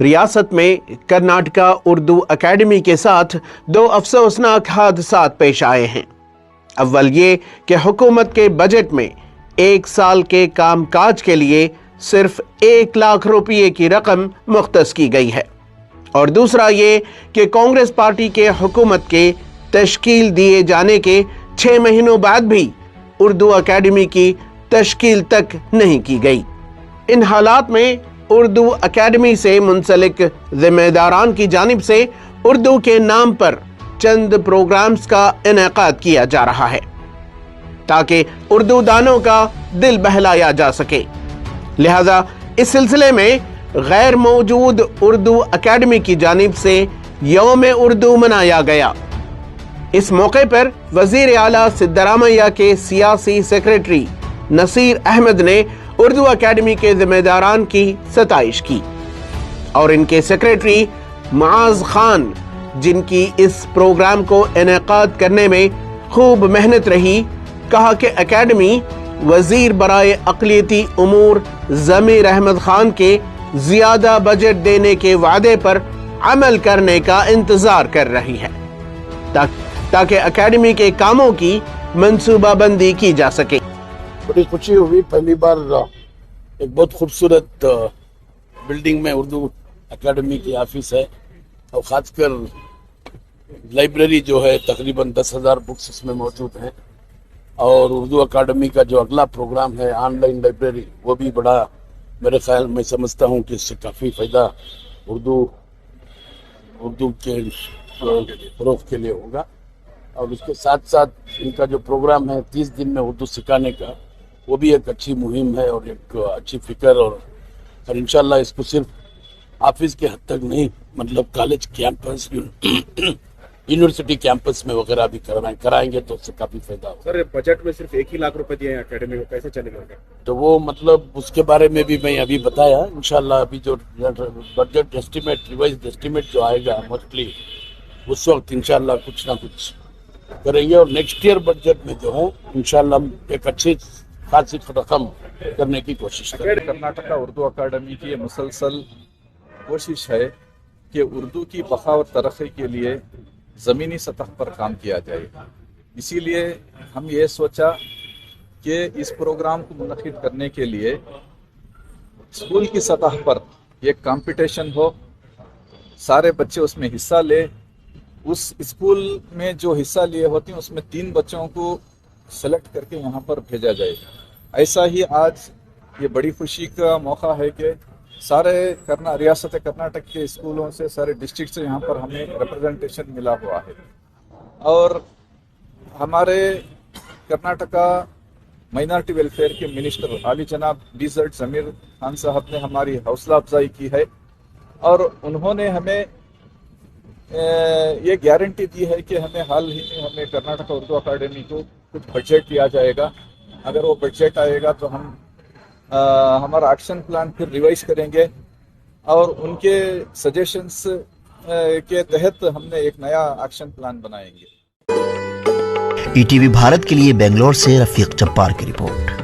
रियासत में कर्नाटका उर्दू अकेडमी के साथ दो अफसोसनाक हादसात पेश आए हैं। अव्वल ये कि हुकूमत के बजट में एक साल के कामकाज के लिए सिर्फ 1 लाख रुपये की रकम मुख्तस की गई है, और दूसरा ये कि कांग्रेस पार्टी के हुकूमत के तश्कील दिए जाने के 6 महीनों बाद भी उर्दू अकेडमी की तश्कील तक नहीं की गई। इन हालात में उर्दू अकेडमी से मुंसलिक जिम्मेदारान की जानिब से उर्दू के नाम पर चंद प्रोग्राम्स का इनेकाद किया जा रहा है ताकि उर्दू दानों का दिल बहलाया जा सके। लिहाजा इस सिलसिले में गैर मौजूद उर्दू अकेडमी की जानिब से यौम उर्दू मनाया गया। इस मौके पर वजीर आला सिद्धरामैया के सियासी सेक्रेटरी नसीर अहमद ने उर्दू अकेडमी के जिम्मेदारान की सताइश की और इनके सेक्रेटरी मुआज खान, जिनकी इस प्रोग्राम को इनेकाद करने में खूब मेहनत रही, कहा कि अकेडमी वजीर बराए अक़लियती उमूर ज़मीर अहमद खान के ज्यादा बजट देने के वादे पर अमल करने का इंतजार कर रही है ताकि अकेडमी के कामों की मंसूबाबंदी की जा सके। बड़ी खुशी हुई, पहली बार एक बहुत खूबसूरत बिल्डिंग में उर्दू अकेडमी की ऑफिस है और ख़ासकर लाइब्रेरी जो है तकरीबन 10,000 बुक्स उसमें मौजूद हैं, और उर्दू अकेडमी का जो अगला प्रोग्राम है ऑनलाइन लाइब्रेरी, वो भी बड़ा मेरे ख्याल में समझता हूँ कि इससे काफ़ी फ़ायदा उर्दू के फ़रोग़ के लिए होगा। और उसके साथ साथ इनका जो प्रोग्राम है 30 दिन में उर्दू सिखाने का, वो भी एक अच्छी मुहिम है और एक अच्छी फिक्र, और इंशाल्लाह इसको सिर्फ ऑफिस के हद तक नहीं, मतलब कॉलेज कैंपस यूनिवर्सिटी कैंपस में वगैरह भी कराएंगे तो उससे काफ़ी फायदा होगा। सर, बजट में सिर्फ 1 ही लाख रुपए दिए हैं अकेडमी को, कैसे चलेगा? तो वो मतलब उसके बारे में भी मैं अभी बताया, इंशाल्लाह अभी जो बजट एस्टिमेट, रिवाइज एस्टिमेट जो आएगा मोस्टली उस वक्त इंशाल्लाह कुछ ना कुछ करेंगे, और नेक्स्ट ईयर बजट में जो है इंशाल्लाह एक अच्छी खासी रकम करने की कोशिश करेंगे। कर्नाटका उर्दू अकादमी की ये मुसलसल कोशिश है कि उर्दू की बका और तरक्की के लिए ज़मीनी सतह पर काम किया जाए। इसीलिए हम ये सोचा कि इस प्रोग्राम को मुनक़िद करने के लिए स्कूल की सतह पर एक कंपटीशन हो, सारे बच्चे उसमें हिस्सा ले। उस स्कूल में जो हिस्सा लिए होते हैं उसमें 3 बच्चों को सेलेक्ट करके यहाँ पर भेजा जाए। ऐसा ही आज ये बड़ी खुशी का मौका है कि सारे रियासत कर्नाटक के स्कूलों से, सारे डिस्ट्रिक्ट से यहाँ पर हमें रिप्रेजेंटेशन मिला हुआ है, और हमारे कर्नाटका माइनॉरिटी वेलफेयर के मिनिस्टर आली जनाब डीजर्ट ज़मीर खान साहब ने हमारी हौसला अफजाई की है, और उन्होंने हमें ये गारंटी दी है कि हमें हाल ही में हमें कर्नाटका उर्दू अकादमी को कुछ बजट दिया जाएगा। अगर वो बजट आएगा तो हम हमारा एक्शन प्लान फिर रिवाइज करेंगे, और उनके सजेशंस के तहत हमने एक नया एक्शन प्लान बनाएंगे। ईटीवी भारत के लिए बेंगलोर से रफीक जब्बार की रिपोर्ट।